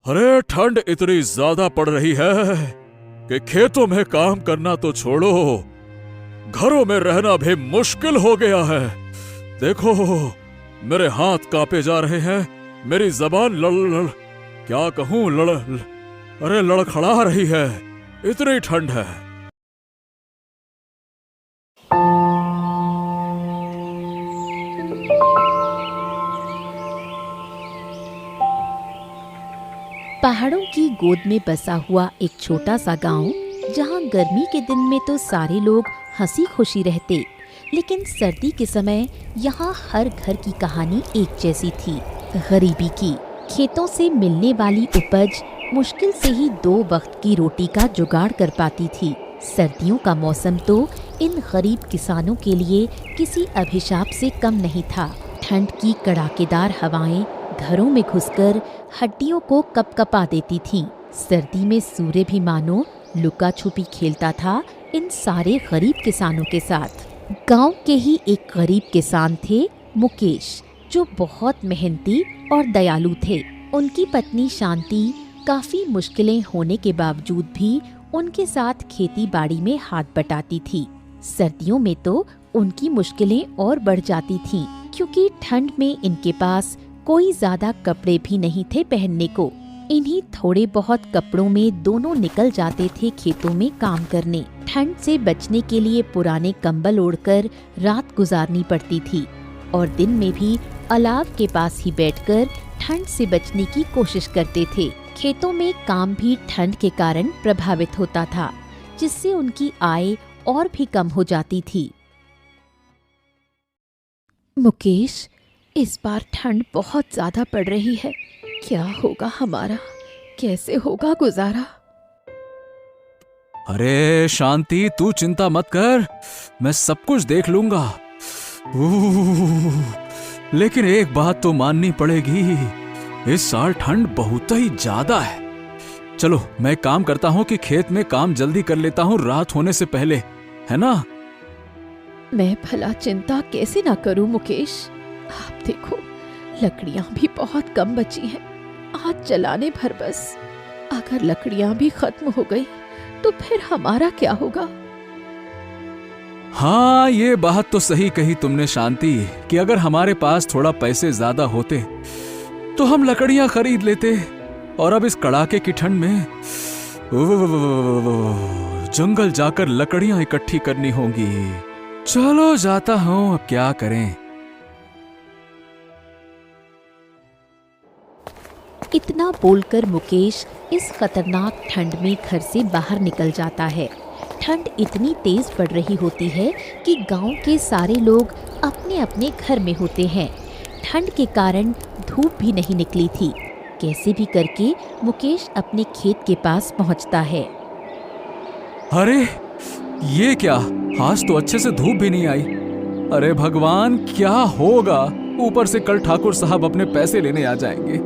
अरे ठंड इतनी ज्यादा पड़ रही है कि खेतों में काम करना तो छोड़ो, घरों में रहना भी मुश्किल हो गया है। देखो मेरे हाथ कांपे जा रहे हैं, मेरी जबान क्या कहूं अरे लड़खड़ा रही है, इतनी ठंड है। पहाड़ों की गोद में बसा हुआ एक छोटा सा गांव, जहां गर्मी के दिन में तो सारे लोग हंसी खुशी रहते, लेकिन सर्दी के समय यहाँ हर घर की कहानी एक जैसी थी, गरीबी की। खेतों से मिलने वाली उपज मुश्किल से ही 2 वक्त की रोटी का जुगाड़ कर पाती थी। सर्दियों का मौसम तो इन गरीब किसानों के लिए किसी अभिशाप से कम नहीं था। ठंड की कड़ाकेदार हवाएं घरों में घुसकर हड्डियों को कपकपा देती थीं। सर्दी में सूर्य भी मानो लुका छुपी खेलता था इन सारे गरीब किसानों के साथ। गांव के ही एक गरीब किसान थे मुकेश, जो बहुत मेहनती और दयालु थे। उनकी पत्नी शांति काफी मुश्किलें होने के बावजूद भी उनके साथ खेती बाड़ी में हाथ बटाती थी। सर्दियों में तो उनकी मुश्किलें और बढ़ जाती थीं, क्योंकि ठंड में इनके पास कोई ज्यादा कपड़े भी नहीं थे पहनने को। इन्हीं थोड़े बहुत कपड़ों में दोनों निकल जाते थे खेतों में काम करने। ठंड से बचने के लिए पुराने कंबल ओढ़कर रात गुजारनी पड़ती थी और दिन में भी अलाव के पास ही बैठकर ठंड से बचने की कोशिश करते थे। खेतों में काम भी ठंड के कारण प्रभावित होता था, जिससे उनकी आय और भी कम हो जाती थी। मुकेश, इस बार ठंड बहुत ज्यादा पड़ रही है, क्या होगा हमारा, कैसे होगा गुजारा? अरे शांति, तू चिंता मत कर, मैं सब कुछ देख लूंगा। लेकिन एक बात तो माननी पड़ेगी, इस साल ठंड बहुत ही ज्यादा है। चलो मैं काम करता हूँ कि खेत में काम जल्दी कर लेता हूँ रात होने से पहले, है ना? मैं भला चिंता कैसे ना करूं मुकेश, आप देखो लकड़ियां भी बहुत कम बची हैं, आज जलाने भर बस। अगर लकड़ियां भी खत्म हो गई तो फिर हमारा क्या होगा? हाँ, ये बात तो सही कही तुमने शांति, कि अगर हमारे पास थोड़ा पैसे ज्यादा होते तो हम लकड़ियां खरीद लेते, और अब इस कड़ाके की ठंड में जंगल जाकर लकड़ियां इकट्ठी करनी होंगी। चलो जाता हूं, अब क्या करें। इतना बोलकर मुकेश इस खतरनाक ठंड में घर से बाहर निकल जाता है। ठंड इतनी तेज पड़ रही होती है कि गांव के सारे लोग अपने अपने घर में होते हैं। ठंड के कारण धूप भी नहीं निकली थी। कैसे भी करके मुकेश अपने खेत के पास पहुंचता है। अरे ये क्या, आज तो अच्छे से धूप भी नहीं आई। अरे भगवान, क्या होगा? ऊपर से कल ठाकुर साहब अपने पैसे लेने आ जाएंगे।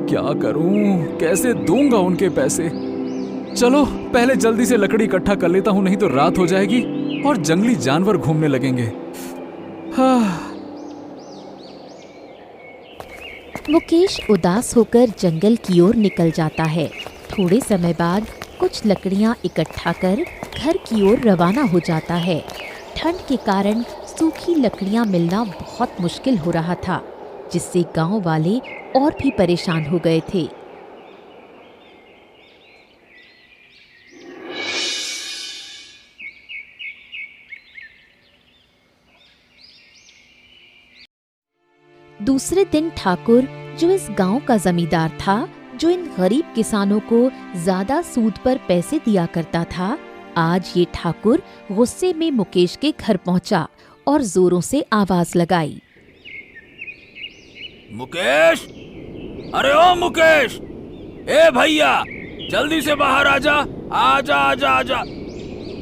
क्या करूं, कैसे दूंगा उनके पैसे? चलो पहले जल्दी से लकड़ी इकट्ठा कर लेता हूं, नहीं तो रात हो जाएगी और जंगली जानवर घूमने लगेंगे। हाँ। मुकेश उदास होकर जंगल की ओर निकल जाता है। थोड़े समय बाद कुछ लकड़ियां इकट्ठा कर घर की ओर रवाना हो जाता है। ठंड के कारण सूखी लकड़ियां मिलना बहुत मुश्किल हो रहा था, जिससे गांव वाले और भी परेशान हो गए थे। दूसरे दिन ठाकुर, जो इस गांव का जमींदार था, जो इन गरीब किसानों को ज्यादा सूद पर पैसे दिया करता था, आज ये ठाकुर गुस्से में मुकेश के घर पहुंचा और जोरों से आवाज लगाई। मुकेश, अरे ओ मुकेश, ए भैया, जल्दी से बाहर आजा, आजा आजा आजा।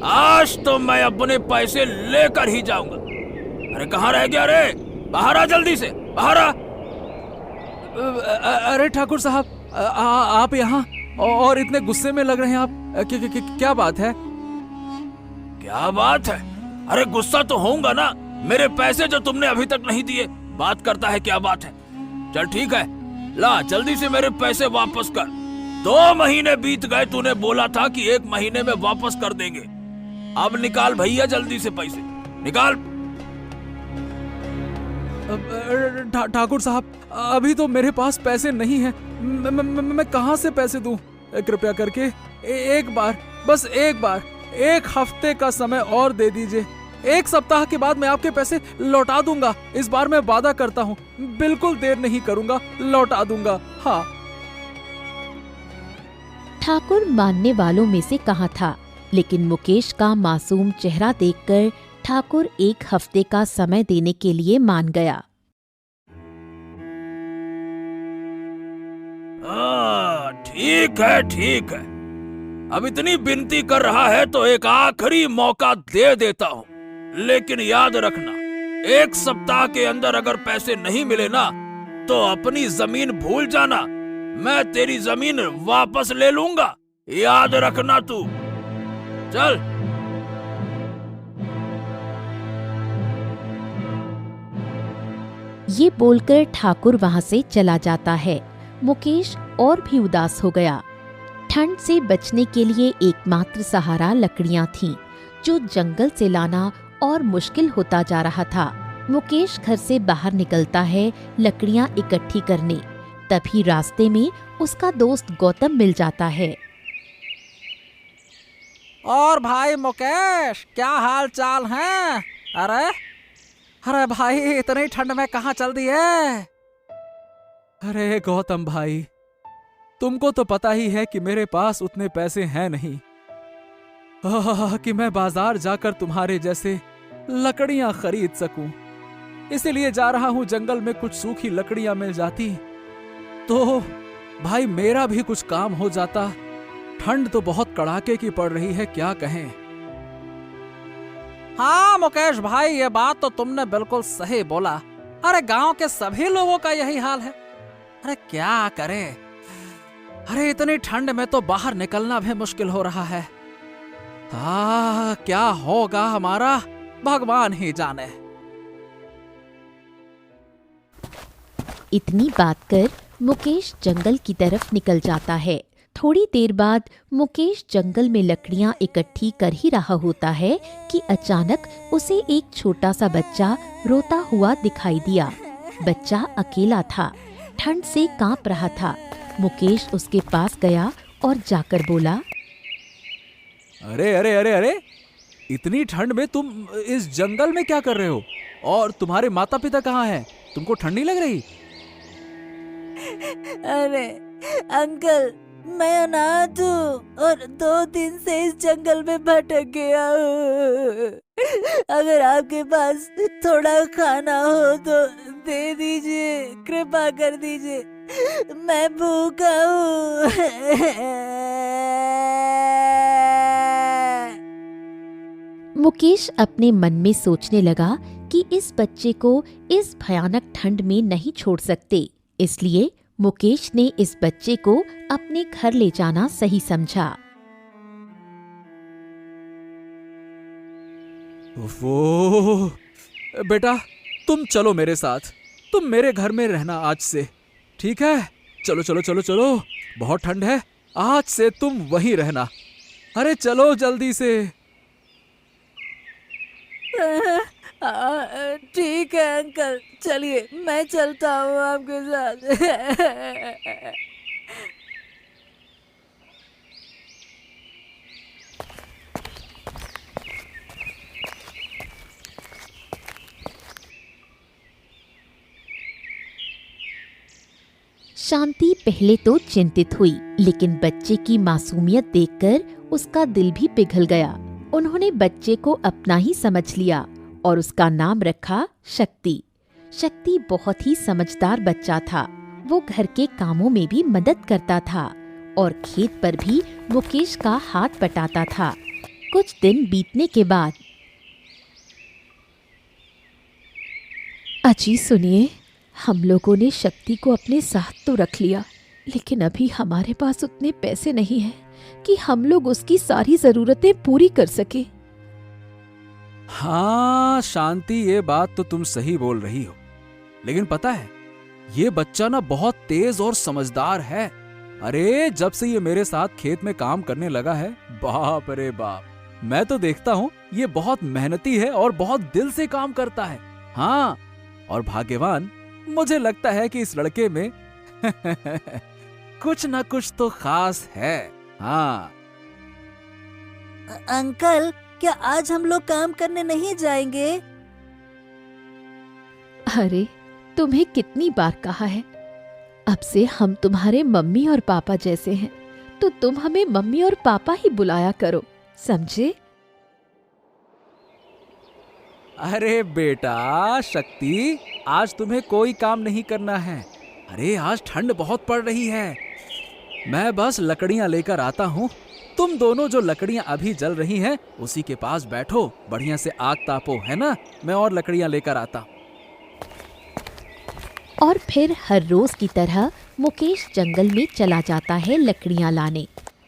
आज तो मैं अपने पैसे लेकर ही जाऊंगा। अरे कहाँ रह गया रे? बाहर आ, जल्दी से बाहर आ। अरे ठाकुर साहब, आप यहाँ और इतने गुस्से में लग रहे हैं आप, क्या बात है? क्या बात है? अरे गुस्सा तो होऊंगा ना, मेरे पैसे जो तुमने अभी तक नहीं दिए। बात करता है क्या बात है? चल ठीक है, ला जल्दी से मेरे पैसे वापस कर। 2 महीने बीत गए, तूने बोला था कि 1 महीने में वापस कर देंगे। अब निकाल भैया जल्दी से पैसे निकाल। ठाकुर साहब, अभी तो मेरे पास पैसे नहीं हैं। मैं कहाँ से पैसे दूं? कृपया करके एक बार, बस एक बार, 1 हफ्ते का समय और दे दीजिए। 1 सप्ताह के बाद मैं आपके पैसे लौटा दूंगा। इस बार मैं वादा करता हूँ, बिल्कुल देर नहीं करूंगा, लौटा दूंगा। हाँ। ठाकुर मानने वालों में से कहाँ था, लेकिन मुकेश का मासूम चेहरा देखकर ठाकुर 1 हफ्ते का समय देने के लिए मान गया। ठीक है, ठीक है। अब इतनी विनती कर रहा है तो एक आखिरी मौका दे देता हूँ, लेकिन याद रखना, 1 सप्ताह के अंदर अगर पैसे नहीं मिले ना तो अपनी जमीन भूल जाना। मैं तेरी जमीन वापस ले लूंगा, याद रखना तू। चल। ये बोलकर ठाकुर वहां से चला जाता है। मुकेश और भी उदास हो गया। ठंड से बचने के लिए एकमात्र सहारा लकड़ियां थीं, जो जंगल से लाना और मुश्किल होता जा रहा था। मुकेश घर से बाहर निकलता है लकड़ियां इकट्ठी करने। तभी रास्ते में उसका दोस्त गौतम मिल जाता है। और भाई मुकेश, क्या हाल चाल है? अरे भाई, इतनी ठंड में कहाँ चल दिए? अरे गौतम भाई, तुमको तो पता ही है कि मेरे पास उतने पैसे हैं नहीं कि मैं बाजार जाकर तुम्हारे जैसे लकड़ियां खरीद सकूं। इसीलिए जा रहा हूं, जंगल में कुछ सूखी लकड़ियां मिल जाती तो भाई मेरा भी कुछ काम हो जाता। ठंड तो बहुत कड़ाके की पड़ रही है, क्या कहें। हाँ मुकेश भाई, ये बात तो तुमने बिल्कुल सही बोला। अरे गांव के सभी लोगों का यही हाल है। अरे क्या करें, अरे इतनी ठंड में तो बाहर निकलना भी मुश्किल हो रहा है। क्या होगा हमारा, भगवान ही जाने। इतनी बात कर मुकेश जंगल की तरफ निकल जाता है। थोड़ी देर बाद मुकेश जंगल में लकड़ियां इकट्ठी कर ही रहा होता है कि अचानक उसे एक छोटा सा बच्चा रोता हुआ दिखाई दिया। बच्चा अकेला था, ठंड से कांप रहा था। मुकेश उसके पास गया और जाकर बोला, अरे अरे अरे अरे, इतनी ठंड में तुम इस जंगल में क्या कर रहे हो? और तुम्हारे माता पिता कहाँ हैं? तुमको ठंड नहीं लग रही? अरे अंकल, मैं अनाथ हूँ और 2 दिन से इस जंगल में भटक गया हूँ। अगर आपके पास थोड़ा खाना हो तो दे दीजिए, कृपा कर दीजिए, मैं भूखा हूँ। मुकेश अपने मन में सोचने लगा कि इस बच्चे को इस भयानक ठंड में नहीं छोड़ सकते। इसलिए मुकेश ने इस बच्चे को अपने घर ले जाना सही समझा। वो बेटा, तुम चलो मेरे साथ, तुम मेरे घर में रहना आज से, ठीक है? चलो चलो चलो चलो, बहुत ठंड है, आज से तुम वहीं रहना। अरे चलो जल्दी से। ठीक है अंकल, चलिए मैं चलता हूँ आपके साथ। शांति पहले तो चिंतित हुई, लेकिन बच्चे की मासूमियत देखकर उसका दिल भी पिघल गया। उन्होंने बच्चे को अपना ही समझ लिया और उसका नाम रखा शक्ति। शक्ति बहुत ही समझदार बच्चा था। वो घर के कामों में भी मदद करता था और खेत पर भी मुकेश का हाथ बटाता था। कुछ दिन बीतने के बाद, अजी सुनिए, हम लोगों ने शक्ति को अपने साथ तो रख लिया, लेकिन अभी हमारे पास उतने पैसे नहीं हैं कि हम लोग उसकी सारी जरूरतें पूरी कर सके। हाँ शांति, ये बात तो तुम सही बोल रही हो, लेकिन पता है ये बच्चा ना बहुत तेज और समझदार है। अरे जब से ये मेरे साथ खेत में काम करने लगा है, बाप रे बाप, मैं तो देखता हूँ ये बहुत मेहनती है और बहुत दिल से काम करता है। हाँ, और भाग्यवान। मुझे लगता है कि इस लड़के में कुछ ना कुछ तो खास है। हाँ अंकल, क्या आज हम लोग काम करने नहीं जाएंगे? अरे तुम्हें कितनी बार कहा है, अब से हम तुम्हारे मम्मी और पापा जैसे हैं, तो तुम हमें मम्मी और पापा ही बुलाया करो, समझे? अरे बेटा शक्ति, आज तुम्हें कोई काम नहीं करना है। अरे आज ठंड बहुत पड़ रही है, मैं बस लकड़ियां लेकर आता हूँ। तुम दोनों जो लकड़ियां अभी जल रही हैं, उसी के पास बैठो, बढ़िया से आग तापो, है ना? मैं और लकड़ियां लेकर आता हूँ। और फिर हर रोज की तरह मुकेश जंगल में चला जाता है लकड़ियां लाने।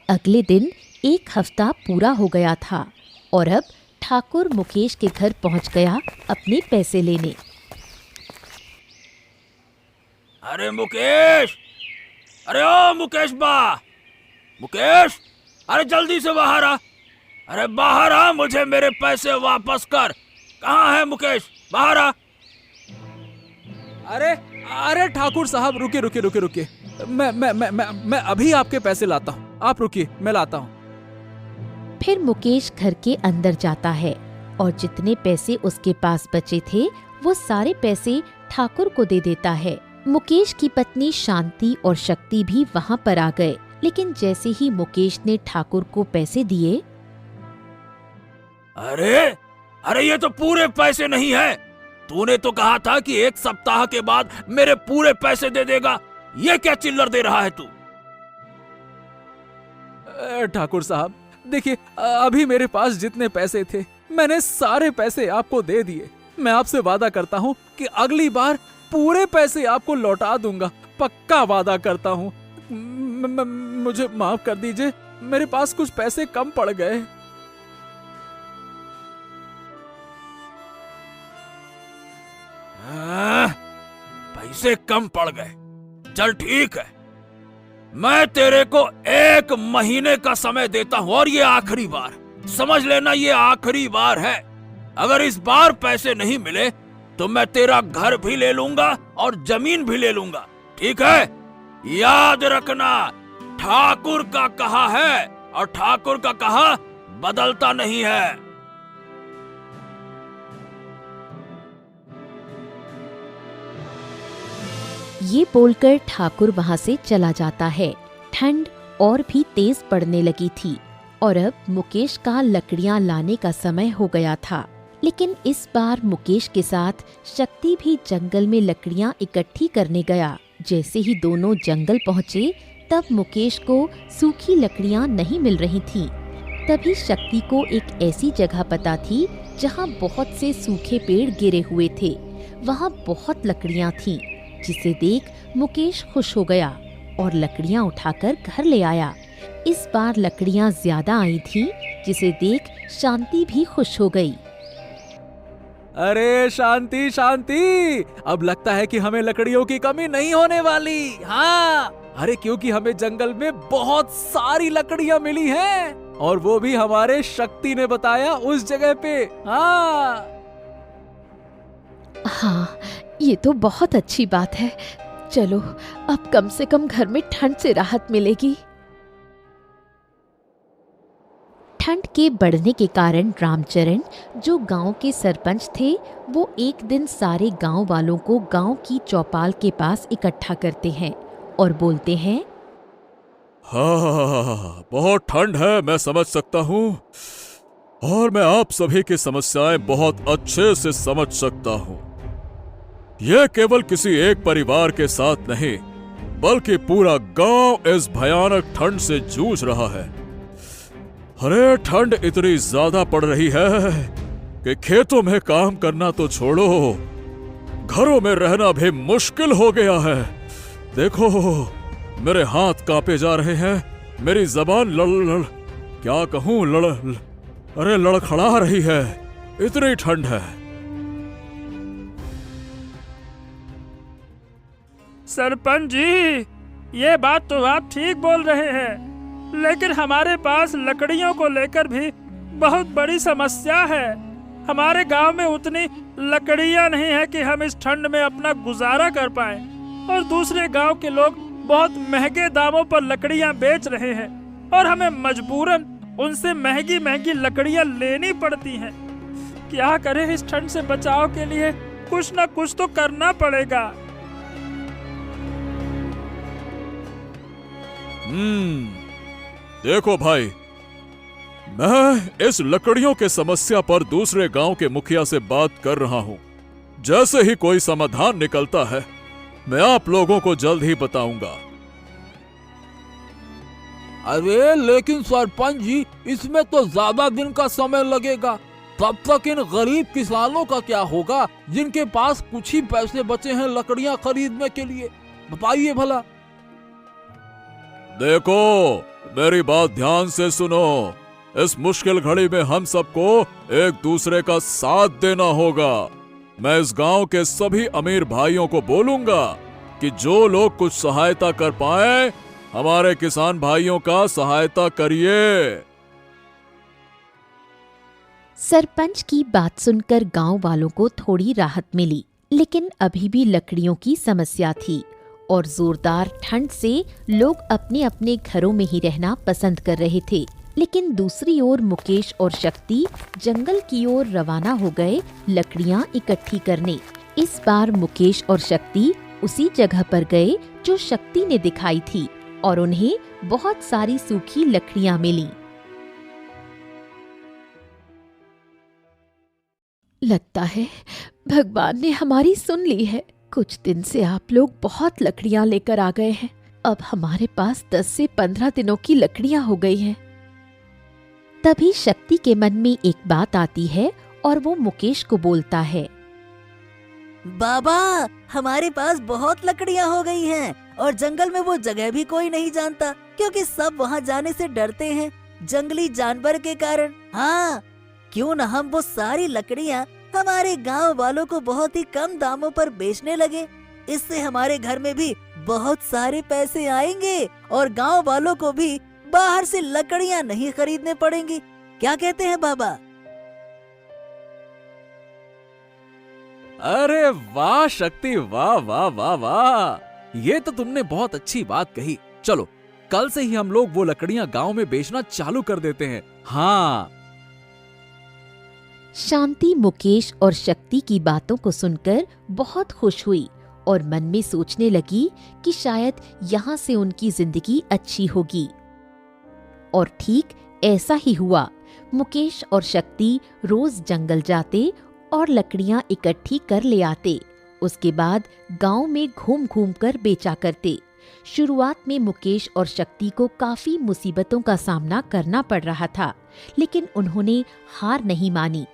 अगले दिन एक हफ्ता पूरा हो गया था और अब ठाकुर मुकेश के घर पहुंच गया अपने पैसे लेने। अरे मुकेश, अरे ओ मुकेश बा, मुकेश, अरे जल्दी से बाहर आ। अरे बाहर आ, मुझे मेरे पैसे वापस कर। कहाँ है मुकेश? बाहर आ। अरे अरे ठाकुर साहब, रुके रुके रुके रुके, मैं अभी आपके पैसे लाता हूँ, आप रुकिए, मैं लाता हूँ। फिर मुकेश घर के अंदर जाता है और जितने पैसे उसके पास बचे थे वो सारे पैसे ठाकुर को दे देता है। मुकेश की पत्नी शांति और शक्ति भी वहाँ पर आ गए, लेकिन जैसे ही मुकेश ने ठाकुर को पैसे दिए, अरे अरे ये तो पूरे पैसे नहीं है। तूने तो कहा था कि 1 सप्ताह के बाद मेरे पूरे पैसे दे देगा। ये क्या चिल्लर दे रहा है तू? ठाकुर साहब देखिए, अभी मेरे पास जितने पैसे थे मैंने सारे पैसे आपको दे दिए। मैं आपसे वादा करता हूँ कि अगली बार पूरे पैसे आपको लौटा दूंगा, पक्का वादा करता हूँ। मुझे माफ कर दीजिए, मेरे पास कुछ पैसे कम पड़ गए। पैसे कम पड़ गए? चल ठीक है, मैं तेरे को 1 महीने का समय देता हूं और ये आखिरी बार, समझ लेना, ये आखिरी बार है। अगर इस बार पैसे नहीं मिले तो मैं तेरा घर भी ले लूंगा और जमीन भी ले लूंगा, ठीक है? याद रखना, ठाकुर का कहा है और ठाकुर का कहा बदलता नहीं है। ये बोलकर ठाकुर वहाँ से चला जाता है। ठंड और भी तेज पड़ने लगी थी और अब मुकेश का लकड़ियाँ लाने का समय हो गया था। लेकिन इस बार मुकेश के साथ शक्ति भी जंगल में लकड़ियाँ इकट्ठी करने गया। जैसे ही दोनों जंगल पहुँचे तब मुकेश को सूखी लकड़ियाँ नहीं मिल रही थीं। तभी शक्ति को एक ऐसी जगह पता थी जहाँ बहुत से सूखे पेड़ गिरे हुए थे। वहाँ बहुत लकड़ियाँ थीं, जिसे देख मुकेश खुश हो गया और लकड़ियाँ उठाकर घर ले आया। इस बार लकड़ियाँ ज्यादा आई थीं, जिसे देख शांति भी खुश हो गई। अरे शांति शांति, अब लगता है कि हमें लकड़ियों की कमी नहीं होने वाली। हाँ, अरे क्योंकि हमें जंगल में बहुत सारी लकड़ियाँ मिली हैं और वो भी हमारे शक्ति ने बताया उस जगह पे। हाँ, ये तो बहुत अच्छी बात है। चलो, अब कम से कम घर में ठंड से राहत मिलेगी। ठंड के बढ़ने के कारण रामचरण, जो गांव के सरपंच थे, वो एक दिन सारे गांव वालों को गांव की चौपाल के पास इकट्ठा करते हैं और बोलते हैं, हाँ, बहुत ठंड है, मैं समझ सकता हूँ और मैं आप सभी की समस्याएं बहुत अच्छे से समझ सकता हूँ। यह केवल किसी एक परिवार के साथ नहीं, बल्कि पूरा गांव इस भयानक ठंड से जूझ रहा है। अरे ठंड इतनी ज्यादा पड़ रही है कि खेतों में काम करना तो छोड़ो, घरों में रहना भी मुश्किल हो गया है। देखो, मेरे हाथ कांपे जा रहे हैं, मेरी जबान क्या कहूं, लड़खड़ा रही है, इतनी ठंड है। सरपंच जी, ये बात तो आप ठीक बोल रहे हैं, लेकिन हमारे पास लकड़ियों को लेकर भी बहुत बड़ी समस्या है। हमारे गांव में उतनी लकड़ियां नहीं है कि हम इस ठंड में अपना गुजारा कर पाएं, और दूसरे गांव के लोग बहुत महंगे दामों पर लकड़ियां बेच रहे हैं और हमें मजबूरन उनसे महंगी महंगी लकड़ियां लेनी पड़ती हैं। क्या करें, इस ठंड से बचाव के लिए कुछ न कुछ तो करना पड़ेगा। देखो भाई, मैं इस लकड़ियों के समस्या पर दूसरे गांव के मुखिया से बात कर रहा हूं। जैसे ही कोई समाधान निकलता है मैं आप लोगों को जल्द ही बताऊंगा। अरे लेकिन सरपंच जी, इसमें तो ज्यादा दिन का समय लगेगा। तब तक इन गरीब किसानों का क्या होगा जिनके पास कुछ ही पैसे बचे हैं लकड़ियां खरीदने के लिए? बताइए भला। देखो, मेरी बात ध्यान से सुनो। इस मुश्किल घड़ी में हम सबको एक दूसरे का साथ देना होगा। मैं इस गांव के सभी अमीर भाइयों को बोलूंगा कि जो लोग कुछ सहायता कर पाए, हमारे किसान भाइयों का सहायता करिए। सरपंच की बात सुनकर गांव वालों को थोड़ी राहत मिली, लेकिन अभी भी लकड़ियों की समस्या थी और जोरदार ठंड से लोग अपने अपने घरों में ही रहना पसंद कर रहे थे। लेकिन दूसरी ओर मुकेश और शक्ति जंगल की ओर रवाना हो गए लकड़ियां इकट्ठी करने। इस बार मुकेश और शक्ति उसी जगह पर गए जो शक्ति ने दिखाई थी और उन्हें बहुत सारी सूखी लकड़ियां मिली। लगता है भगवान ने हमारी सुन ली है। कुछ दिन से आप लोग बहुत लकड़ियां लेकर आ गए हैं। अब हमारे पास 10 से 15 दिनों की लकड़ियां हो गई हैं। तभी शक्ति के मन में एक बात आती है और वो मुकेश को बोलता है, बाबा, हमारे पास बहुत लकड़ियां हो गई हैं और जंगल में वो जगह भी कोई नहीं जानता, क्योंकि सब वहाँ जाने से डरते हैं जंगली जानवर के कारण। हाँ, क्यों न हम वो सारी लकड़ियां हमारे गांव वालों को बहुत ही कम दामों पर बेचने लगे। इससे हमारे घर में भी बहुत सारे पैसे आएंगे और गांव वालों को भी बाहर से लकड़ियां नहीं खरीदने पड़ेंगी। क्या कहते हैं बाबा? अरे वाह शक्ति, वाह वाह वाह वाह, ये तो तुमने बहुत अच्छी बात कही। चलो कल से ही हम लोग वो लकड़ियां गांव में बेचना चालू कर देते हैं। हाँ। शांति मुकेश और शक्ति की बातों को सुनकर बहुत खुश हुई और मन में सोचने लगी कि शायद यहाँ से उनकी जिंदगी अच्छी होगी। और ठीक ऐसा ही हुआ। मुकेश और शक्ति रोज जंगल जाते और लकड़ियां इकट्ठी कर ले आते। उसके बाद गांव में घूम घूम कर बेचा करते। शुरुआत में मुकेश और शक्ति को काफी मुसीबतों का सामना करना पड़ रहा था, लेकिन उन्होंने हार नहीं मानी।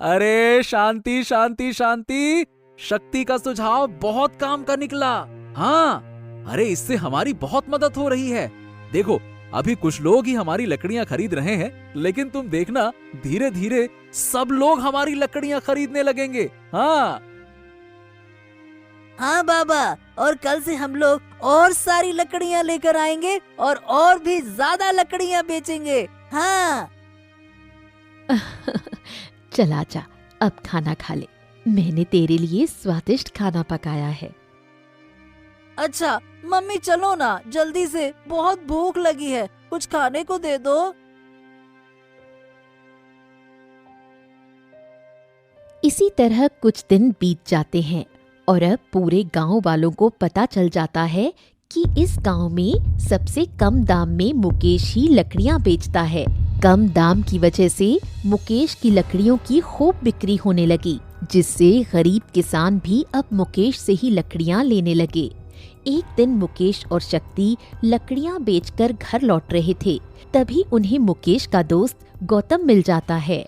अरे शांति शांति शांति, शक्ति का सुझाव बहुत काम का निकला। हाँ, अरे इससे हमारी बहुत मदद हो रही है। देखो, अभी कुछ लोग ही हमारी लकड़ियां खरीद रहे हैं, लेकिन तुम देखना धीरे धीरे सब लोग हमारी लकड़ियां खरीदने लगेंगे। हाँ हाँ बाबा, और कल से हम लोग और सारी लकड़ियां लेकर आएंगे और भी ज्यादा लकड़ियां बेचेंगे। हाँ। चला जा, अब खाना खा ले। मैंने तेरे लिए स्वादिष्ट खाना पकाया है। अच्छा मम्मी, चलो ना जल्दी से, बहुत भूख लगी है, कुछ खाने को दे दो। इसी तरह कुछ दिन बीत जाते हैं और अब पूरे गांव वालों को पता चल जाता है कि इस गांव में सबसे कम दाम में मुकेश ही लकड़ियां बेचता है। कम दाम की वजह से मुकेश की लकड़ियों की खूब बिक्री होने लगी, जिससे गरीब किसान भी अब मुकेश से ही लकड़ियां लेने लगे। एक दिन मुकेश और शक्ति लकड़ियां बेचकर घर लौट रहे थे, तभी उन्हें मुकेश का दोस्त गौतम मिल जाता है।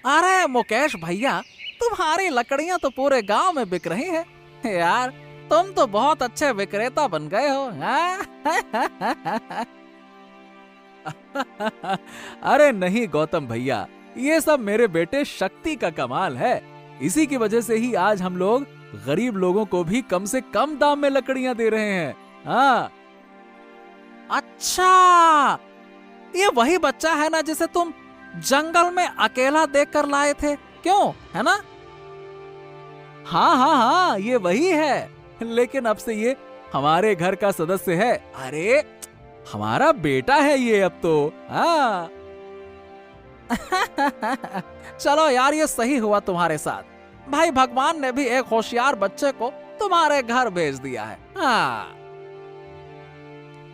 अरे मुकेश भैया, तुम्हारी लकड़ियां तो पूरे गांव में बिक रही हैं। यार, तुम तो बहुत अच्छे विक्रेता बन गए हो। अरे नहीं गौतम भैया, ये सब मेरे बेटे शक्ति का कमाल है। इसी की वजह से ही आज हम लोग गरीब लोगों को भी कम से कम दाम में लकड़ियां दे रहे हैं। हाँ। अच्छा, ये वही बच्चा है ना जिसे तुम जंगल में अकेला देखकर लाए थे, क्यों, है ना? हाँ हाँ हाँ, ये वही है, लेकिन अब से ये हमारे घर का सदस्य है। अरे हमारा बेटा है ये अब तो। हाँ। चलो यार, ये सही हुआ तुम्हारे साथ। भाई भगवान ने भी एक होशियार बच्चे को तुम्हारे घर भेज दिया है। हाँ।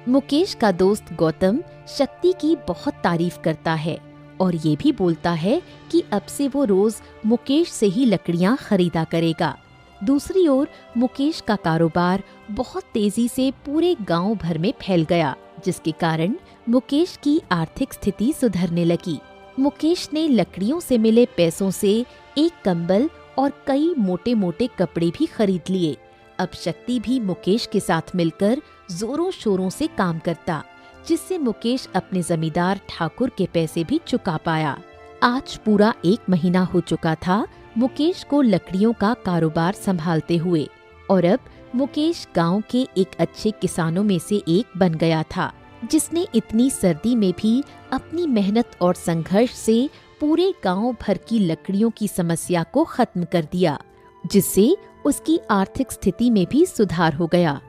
मुकेश का दोस्त गौतम शक्ति की बहुत तारीफ करता है और ये भी बोलता है कि अब से वो रोज मुकेश से ही लकड़ियां खरीदा करेगा। दूसरी ओर मुकेश का कारोबार बहुत तेजी से पूरे गांव भर में फैल गया, जिसके कारण मुकेश की आर्थिक स्थिति सुधरने लगी। मुकेश ने लकड़ियों से मिले पैसों से एक कंबल और कई मोटे मोटे कपड़े भी खरीद लिए। अब शक्ति भी मुकेश के साथ मिलकर जोरों शोरों से काम करता, जिससे मुकेश अपने जमींदार ठाकुर के पैसे भी चुका पाया। आज पूरा 1 महीना हो चुका था मुकेश को लकड़ियों का कारोबार संभालते हुए, और अब मुकेश गांव के एक अच्छे किसानों में से एक बन गया था, जिसने इतनी सर्दी में भी अपनी मेहनत और संघर्ष से पूरे गांव भर की लकड़ियों की समस्या को खत्म कर दिया, जिससे उसकी आर्थिक स्थिति में भी सुधार हो गया।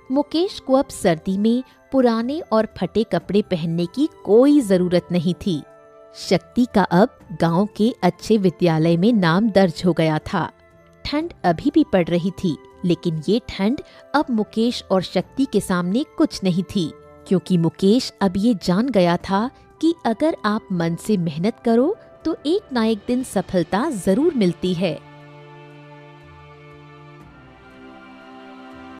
मुकेश को अब सर्दी में पुराने और फटे कपड़े पहनने की कोई जरूरत नहीं थी। शक्ति का अब गांव के अच्छे विद्यालय में नाम दर्ज हो गया था। ठंड अभी भी पड़ रही थी, लेकिन ये ठंड अब मुकेश और शक्ति के सामने कुछ नहीं थी, क्योंकि मुकेश अब ये जान गया था कि अगर आप मन से मेहनत करो तो एक ना एक दिन सफलता जरूर मिलती है।